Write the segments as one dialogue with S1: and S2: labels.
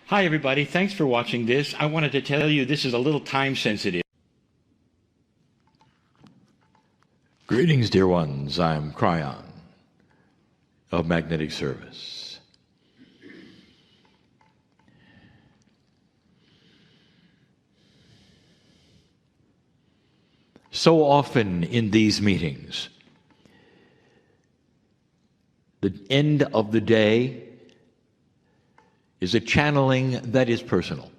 S1: Hi everybody, thanks for watching this. I wanted to tell you this is a little time sensitive. Greetings, dear ones. I'm Kryon of Magnetic Service. So often in these meetings, the end of the day is a channeling that is personal.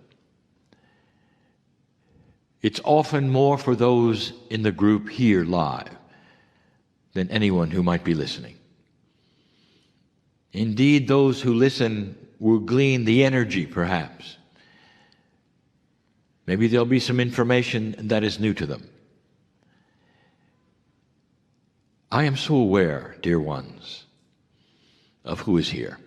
S1: It's often more for those in the group here live than anyone who might be listening. Indeed, those who listen will glean the energy, perhaps. Maybe there'll be some information that is new to them. I am so aware, dear ones, of who is here.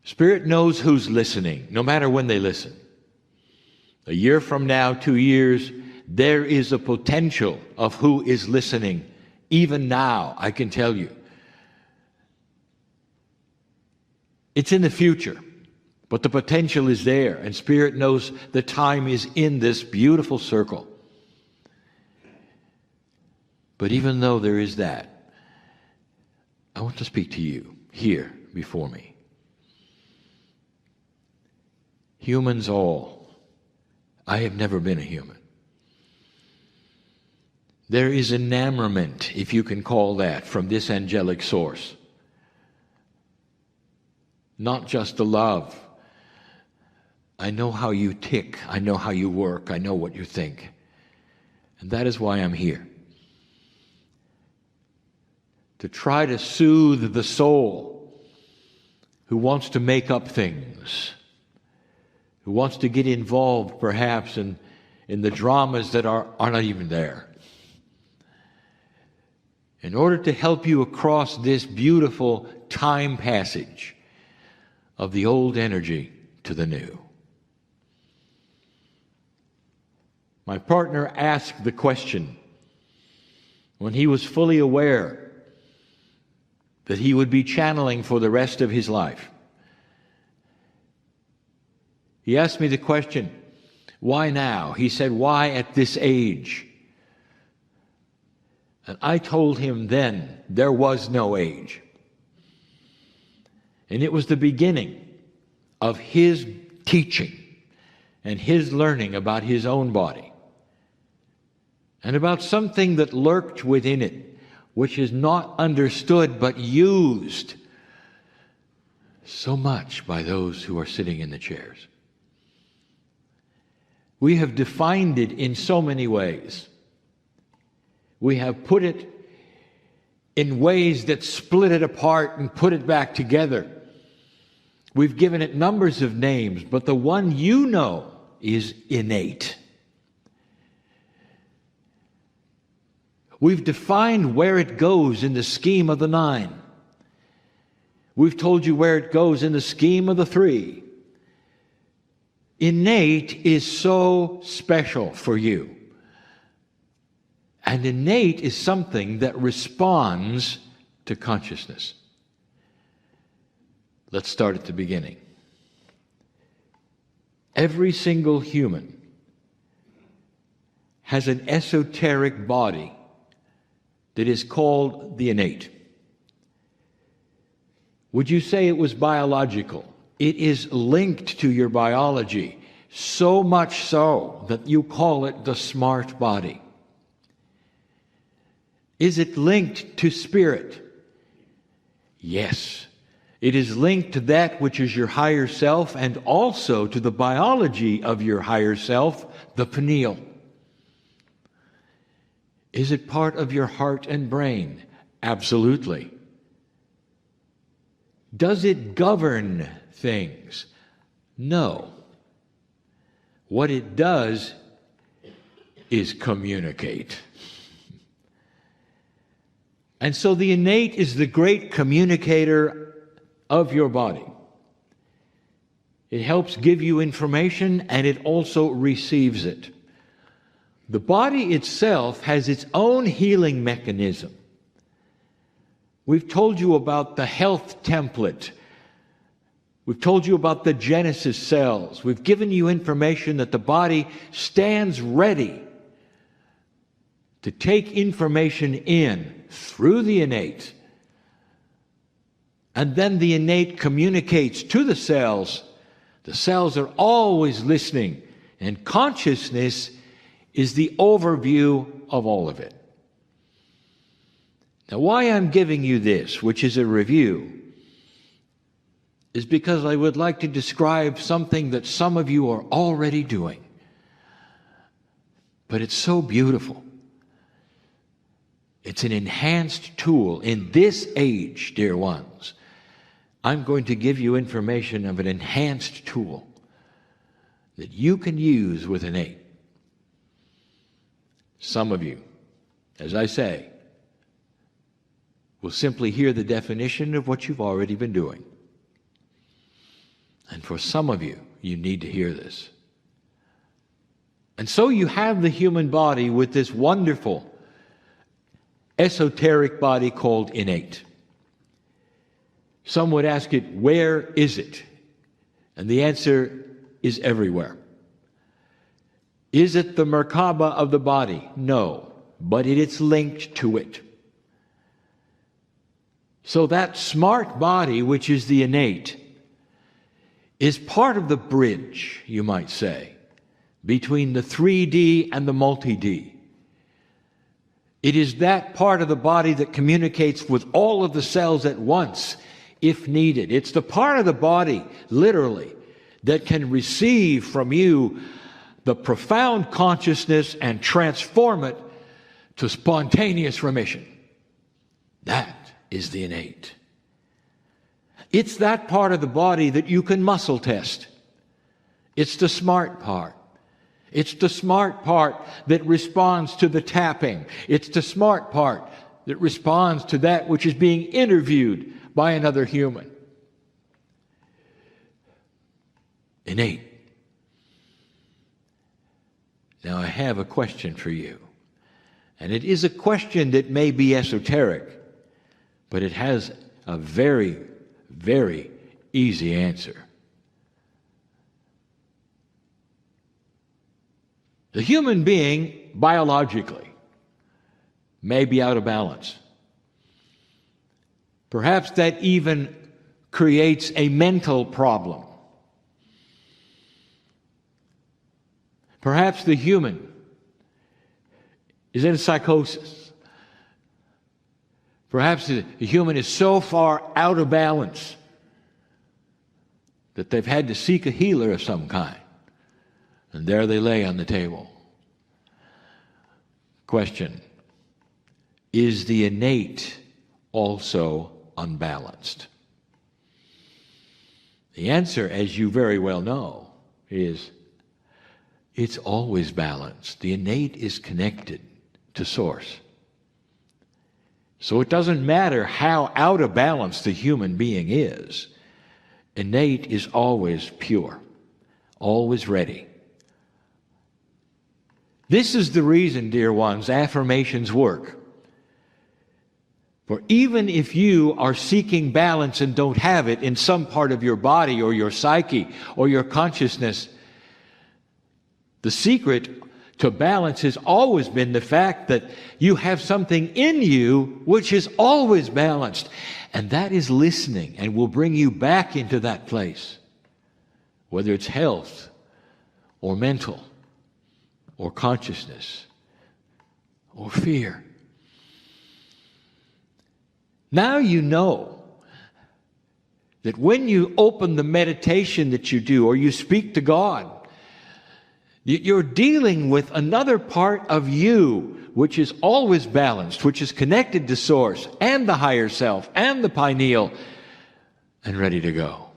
S1: Spirit knows who's listening, no matter when they listen. A year from now, 2 years, there is a potential of who is listening. Even now, I can tell you. It's in the future, but the potential is there, and Spirit knows the time is in this beautiful circle. But even though there is that, I want to speak to you here before me. Humans all. I have never been a human. There is enamorment, if you can call that, from this angelic source. Not just the love. I know how you tick. I know how you work. I know what you think. And that is why I'm here. To try to soothe the soul who wants to make up things, who wants to get involved perhaps in the dramas that are not even there. In order to help you across this beautiful time passage of the old energy to the new. My partner asked the question when he was fully aware that he would be channeling for the rest of his life. He asked me the question, why now? He said, why at this age? And I told him then there was no age. And it was the beginning of his teaching and his learning about his own body and about something that lurked within it, which is not understood but used so much by those who are sitting in the chairs. We have defined it in so many ways. We have put it in ways that split it apart and put it back together. We've given it numbers of names, but the one you know is innate. We've defined where it goes in the scheme of the 9. We've told you where it goes in the scheme of the 3. Innate is so special for you. And innate is something that responds to consciousness. Let's start at the beginning. Every single human has an esoteric body that is called the innate. Would you say it was biological? It is linked to your biology, so much so that you call it the smart body. Is it linked to spirit? Yes. It is linked to that which is your higher self and also to the biology of your higher self, the pineal. Is it part of your heart and brain? Absolutely. Does it govern things? No. What it does is communicate. And so the innate is the great communicator of your body. It helps give you information and it also receives it. The body itself has its own healing mechanism. We've told you about the health template We've told you about the Genesis cells. We've given you information that the body stands ready to take information in through the innate. And then the innate communicates to the cells. The cells are always listening, and consciousness is the overview of all of it. Now, why I'm giving you this, which is a review, is because I would like to describe something that some of you are already doing. But it's so beautiful. It's an enhanced tool. In this age, dear ones, I'm going to give you information of an enhanced tool that you can use with Innate. Some of you, as I say, will simply hear the definition of what you've already been doing. And for some of you, you need to hear this. And so you have the human body with this wonderful, esoteric body called Innate. Some would ask it, where is it? And the answer is everywhere. Is it the Merkaba of the body? No, but it's linked to it. So that smart body, which is the Innate, is part of the bridge, you might say, between the 3D and the multi-D. It is that part of the body that communicates with all of the cells at once, if needed. It's the part of the body, literally, that can receive from you the profound consciousness and transform it to spontaneous remission. That is the Innate. It's that part of the body that you can muscle test. It's the smart part. It's the smart part that responds to the tapping. It's the smart part that responds to that which is being interviewed by another human. Innate. Now I have a question for you. And it is a question that may be esoteric, but it has a very, very easy answer. The human being, biologically, may be out of balance. Perhaps that even creates a mental problem. Perhaps the human is in psychosis. Perhaps the human is so far out of balance that they've had to seek a healer of some kind. And there they lay on the table. Question: is the innate also unbalanced? The answer, as you very well know, is it's always balanced. The innate is connected to source. So it doesn't matter how out of balance the human being is. Innate is always pure, always ready. This is the reason, dear ones, affirmations work. For even if you are seeking balance and don't have it in some part of your body or your psyche or your consciousness, the secret to balance has always been the fact that you have something in you which is always balanced. And that is listening, and will bring you back into that place, whether it's health or mental or consciousness or fear. Now you know that when you open the meditation that you do, or you speak to God, you're dealing with another part of you which is always balanced, which is connected to Source and the higher self and the pineal and ready to go.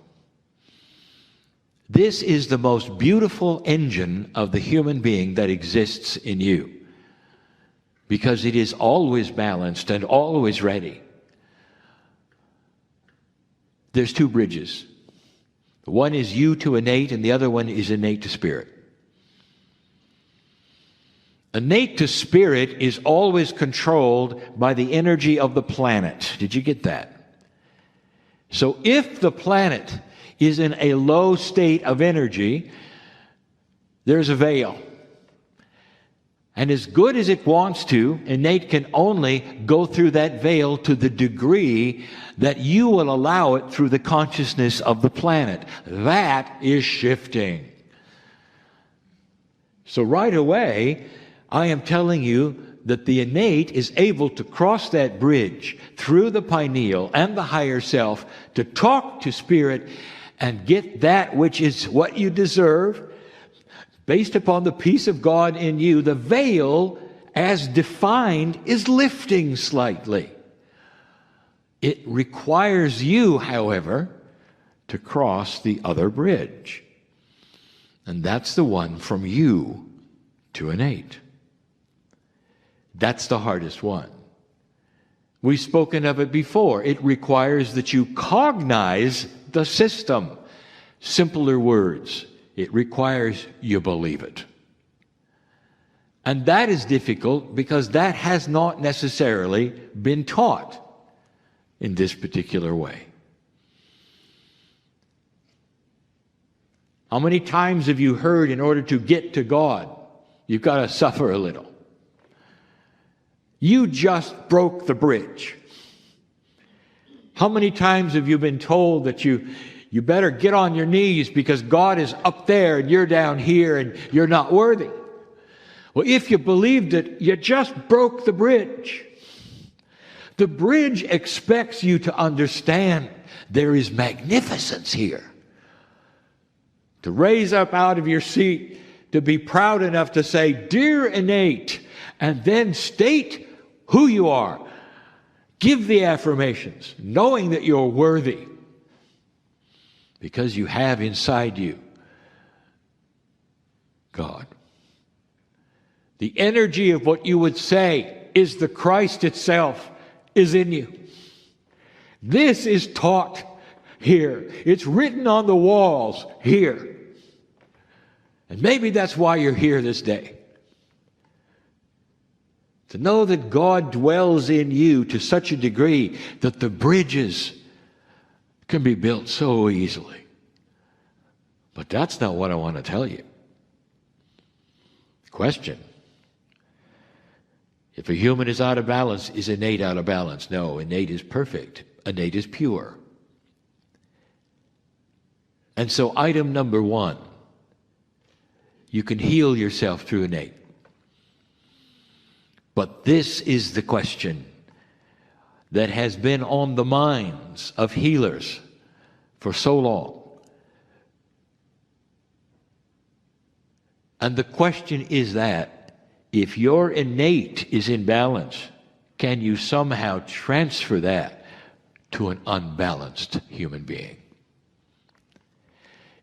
S1: This is the most beautiful engine of the human being that exists in you, because it is always balanced and always ready. There's two bridges. One is you to innate, and the other one is innate to spirit. Innate to spirit is always controlled by the energy of the planet. Did you get that? So if the planet is in a low state of energy, there's a veil. And as good as it wants to, innate can only go through that veil to the degree that you will allow it through the consciousness of the planet. That is shifting. So right away, I am telling you that the innate is able to cross that bridge through the pineal and the higher self to talk to spirit and get that which is what you deserve based upon the peace of God in you. The veil, as defined, is lifting slightly. It requires you, however, to cross the other bridge. And that's the one from you to innate. That's the hardest one. We've spoken of it before. It requires that you cognize the system. Simpler words, it requires you believe it. And that is difficult because that has not necessarily been taught in this particular way. How many times have you heard in order to get to God, you've got to suffer a little? You just broke the bridge. How many times have you been told that you better get on your knees because God is up there and you're down here and you're not worthy? Well, if you believed it, you just broke the bridge. The bridge expects you to understand there is magnificence here. To raise up out of your seat, to be proud enough to say, "Dear innate," and then state who you are. Give the affirmations, knowing that you're worthy, because you have inside you God. The energy of what you would say is the Christ itself is in you. This is taught here. It's written on the walls here. And maybe that's why you're here this day. To know that God dwells in you to such a degree that the bridges can be built so easily. But that's not what I want to tell you. Question. If a human is out of balance, is innate out of balance? No, innate is perfect. Innate is pure. And so item number one, you can heal yourself through innate. But this is the question that has been on the minds of healers for so long. And the question is that if your innate is in balance, can you somehow transfer that to an unbalanced human being?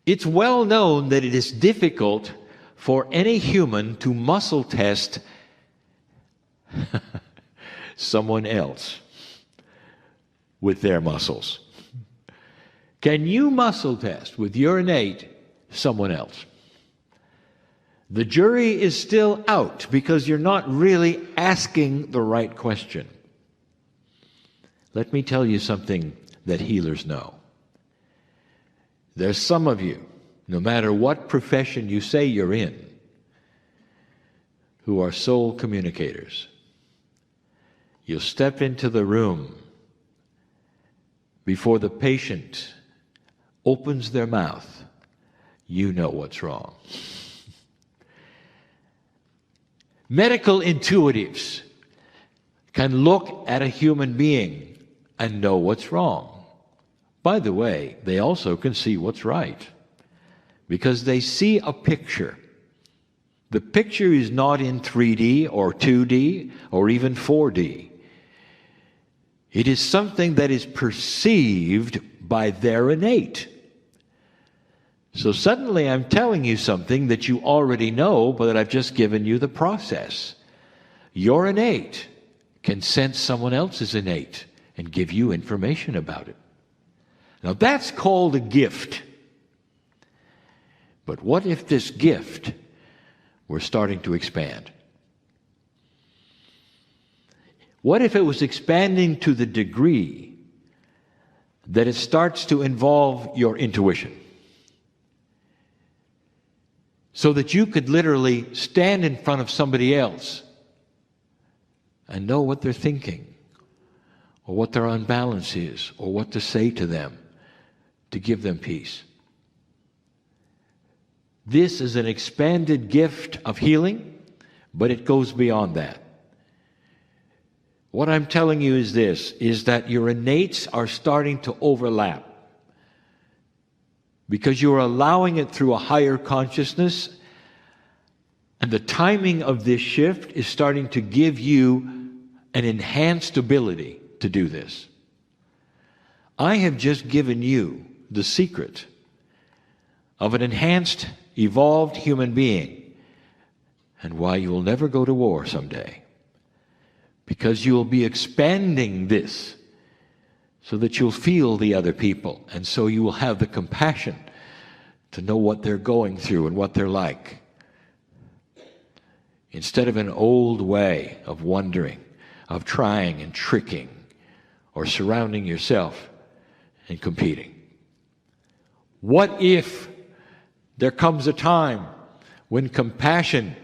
S1: It's well known that it is difficult for any human to muscle test someone else with their muscles. Can you muscle test with your innate someone else? The jury is still out because you're not really asking the right question. Let me tell you something that healers know. There's some of you, no matter what profession you say you're in, who are soul communicators. You'll step into the room before the patient opens their mouth. You know what's wrong. Medical intuitives can look at a human being and know what's wrong. By the way, they also can see what's right because they see a picture. The picture is not in 3D or 2D or even 4D. It is something that is perceived by their innate. So suddenly I'm telling you something that you already know, but that I've just given you the process. Your innate can sense someone else's innate and give you information about it. Now that's called a gift. But what if this gift were starting to expand? What if it was expanding to the degree that it starts to involve your intuition. So that you could literally stand in front of somebody else and know what they're thinking, or what their unbalance is, or what to say to them to give them peace. This is an expanded gift of healing, but it goes beyond that. What I'm telling you is this, is that your innates are starting to overlap because you're allowing it through a higher consciousness, and the timing of this shift is starting to give you an enhanced ability to do this. I have just given you the secret of an enhanced, evolved human being, and why you will never go to war someday. Because you will be expanding this so that you'll feel the other people, and so you will have the compassion to know what they're going through and what they're like. Instead of an old way of wondering, of trying and tricking, or surrounding yourself and competing. What if there comes a time when compassion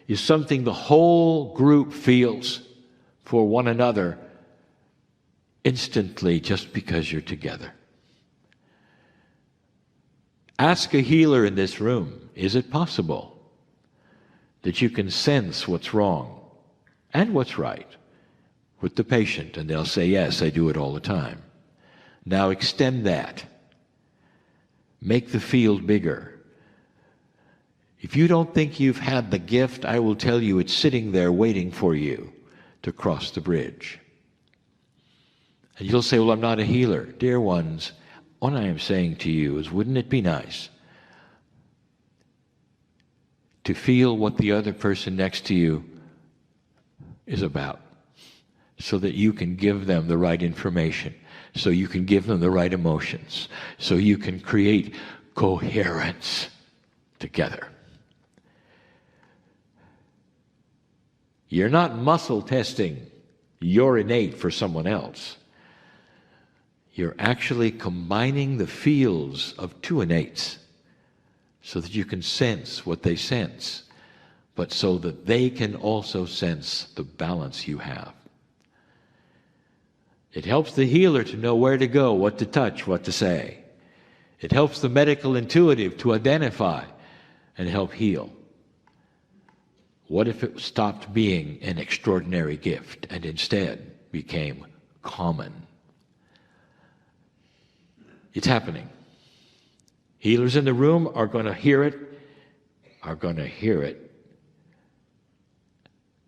S1: is something the whole group feels for one another instantly just because you're together? Ask a healer in this room, is it possible that you can sense what's wrong and what's right with the patient? And they'll say, yes, I do it all the time. Now extend that. Make the field bigger. If you don't think you've had the gift, I will tell you it's sitting there waiting for you to cross the bridge. And you'll say, well, I'm not a healer. Dear ones, what I am saying to you is, wouldn't it be nice to feel what the other person next to you is about, so that you can give them the right information, so you can give them the right emotions, so you can create coherence together. You're not muscle testing your innate for someone else. You're actually combining the fields of two innates so that you can sense what they sense, but so that they can also sense the balance you have. It helps the healer to know where to go, what to touch, what to say. It helps the medical intuitive to identify and help heal. What if it stopped being an extraordinary gift and instead became common? It's happening. Healers in the room are going to hear it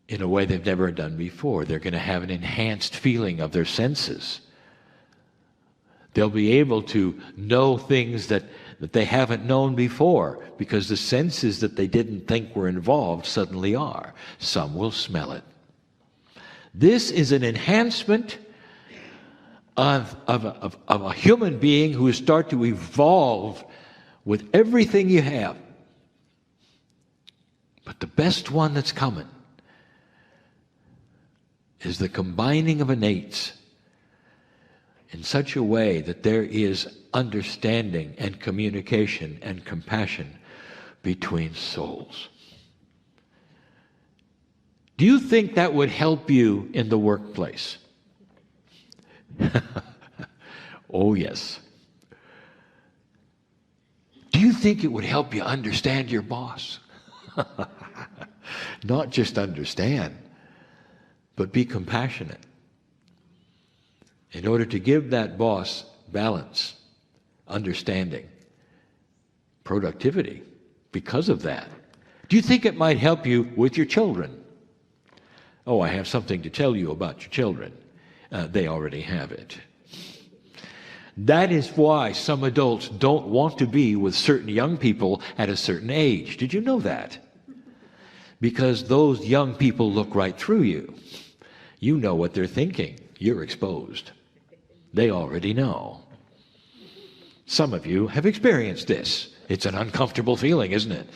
S1: in a way they've never done before. They're going to have an enhanced feeling of their senses. They'll be able to know things that they haven't known before, because the senses that they didn't think were involved suddenly are. Some will smell it. This is an enhancement of a human being who will start to evolve with everything you have. But the best one that's coming is the combining of innates in such a way that there is understanding and communication and compassion between souls. Do you think that would help you in the workplace? Oh, yes. Do you think it would help you understand your boss? Not just understand, but be compassionate. In order to give that boss balance, understanding, productivity, because of that. Do you think it might help you with your children? Oh, I have something to tell you about your children. They already have it. That is why some adults don't want to be with certain young people at a certain age. Did you know that? Because those young people look right through you. You know what they're thinking. You're exposed. They already know. Some of you have experienced this. It's an uncomfortable feeling, isn't it?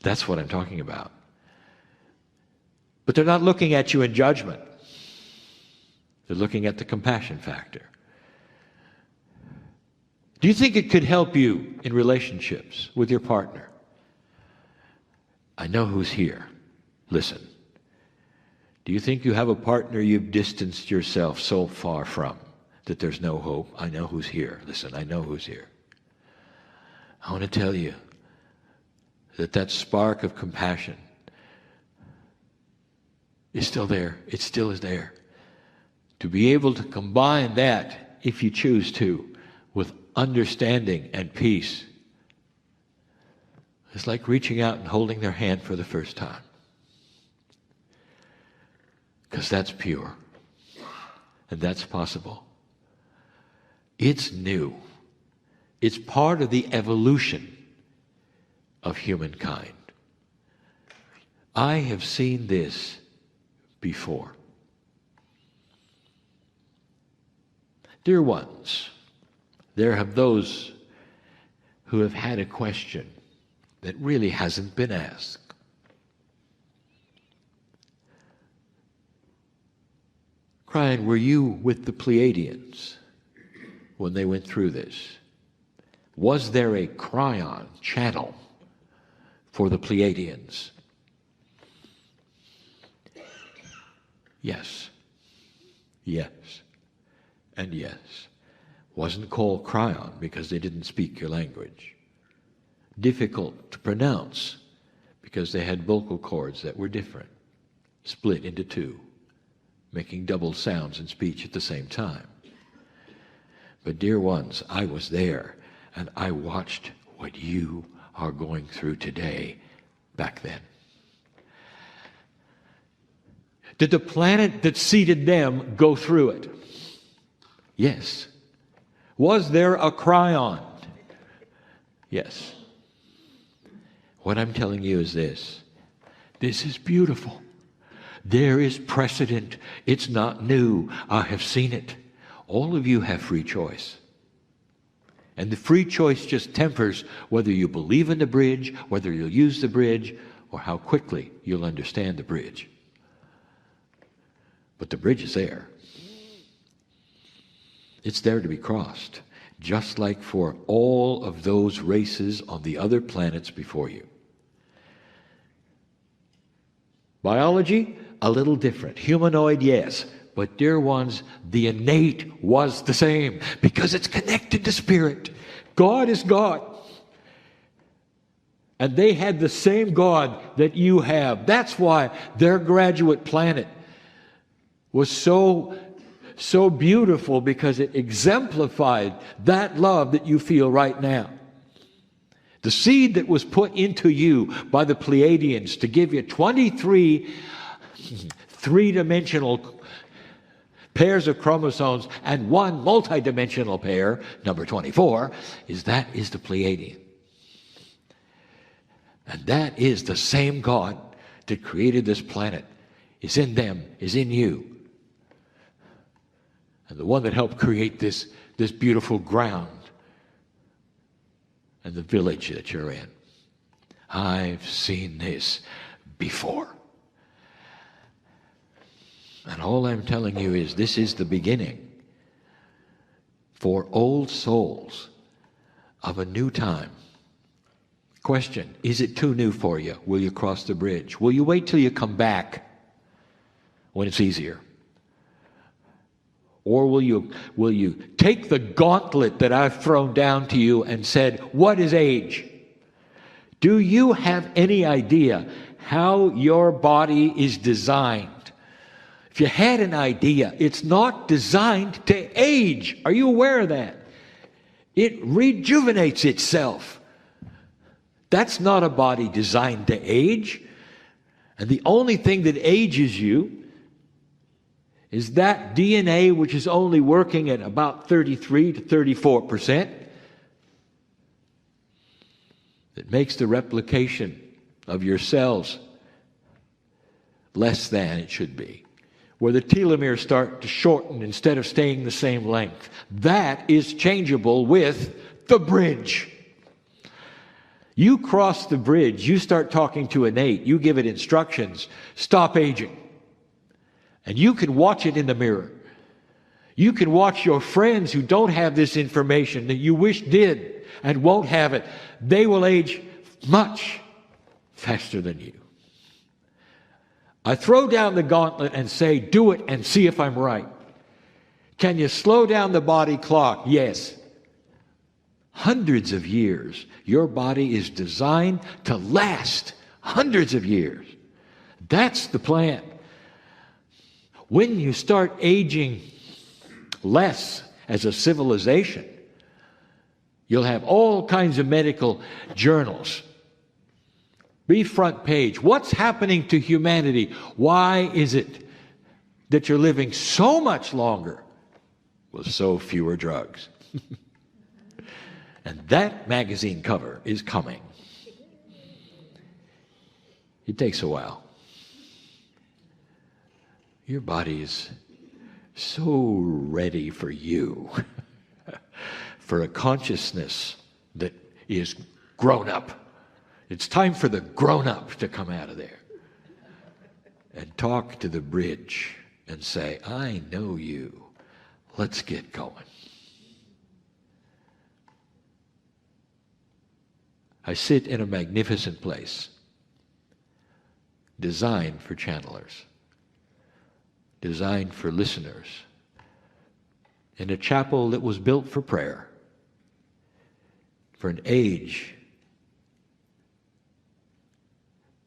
S1: That's what I'm talking about. But they're not looking at you in judgment. They're looking at the compassion factor. Do you think it could help you in relationships with your partner? I know who's here. Listen. Do you think you have a partner you've distanced yourself so far from that there's no hope? I know who's here. Listen, I know who's here. I want to tell you that that spark of compassion is still there. It still is there. To be able to combine that, if you choose to, with understanding and peace, it's like reaching out and holding their hand for the first time. Because that's pure. And that's possible. It's new. It's part of the evolution of humankind. I have seen this before. Dear ones, there have those who have had a question that really hasn't been asked. Kryon, were you with the Pleiadians when they went through this? Was there a Kryon channel for the Pleiadians? Yes. Yes. And yes. Wasn't called Kryon because they didn't speak your language. Difficult to pronounce because they had vocal cords that were different, split into two, making double sounds in speech at the same time. But dear ones, I was there, and I watched what you are going through today back then. Did the planet that seeded them go through it? Yes. Was there a Kryon? Yes. What I'm telling you is this. This is beautiful. There is precedent. It's not new. I have seen it. All of you have free choice. And the free choice just tempers whether you believe in the bridge, whether you'll use the bridge, or how quickly you'll understand the bridge. But the bridge is there. It's there to be crossed, just like for all of those races on the other planets before you. Biology, a little different. Humanoid, yes. But dear ones, the innate was the same because it's connected to spirit. God is God. And they had the same God that you have. That's why their graduate planet was so beautiful, because it exemplified that love that you feel right now. The seed that was put into you by the Pleiadians to give you 23 three-dimensional pairs of chromosomes and one multidimensional pair, number 24, is the Pleiadian. And that is the same God that created this planet. Is in them, is in you. And the one that helped create this beautiful ground and the village that you're in. I've seen this before. And all I'm telling you is this is the beginning for old souls of a new time. Question, is it too new for you? Will you cross the bridge? Will you wait till you come back when it's easier? Or will you take the gauntlet that I've thrown down to you and said, what is age? Do you have any idea how your body is designed? If you had an idea, it's not designed to age. Are you aware of that? It rejuvenates itself. That's not a body designed to age. And the only thing that ages you is that DNA, which is only working at about 33 to 34%, that makes the replication of your cells less than it should be, where the telomeres start to shorten instead of staying the same length. That is changeable with the bridge. You cross the bridge, you start talking to Innate, you give it instructions, stop aging. And you can watch it in the mirror. You can watch your friends who don't have this information that you wish did and won't have it. They will age much faster than you. I throw down the gauntlet and say, do it and see if I'm right. Can you slow down the body clock? Yes. Hundreds of years. Your body is designed to last hundreds of years. That's the plan. When you start aging less as a civilization, you'll have all kinds of medical journals. Be front page. What's happening to humanity? Why is it that you're living so much longer with so fewer drugs? And that magazine cover is coming. It takes a while. Your body is so ready for you, for a consciousness that is grown up. It's time for the grown up to come out of there and talk to the bridge and say, I know you. Let's get going. I sit in a magnificent place designed for channelers, designed for listeners, in a chapel that was built for prayer, for an age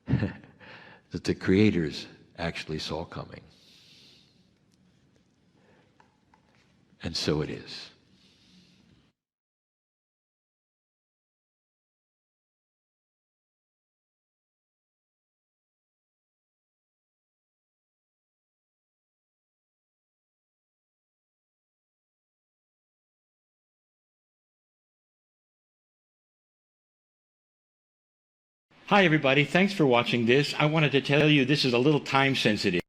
S1: that the creators actually saw coming. And so it is.
S2: Hi, everybody. Thanks for watching this. I wanted to tell you this is a little time sensitive.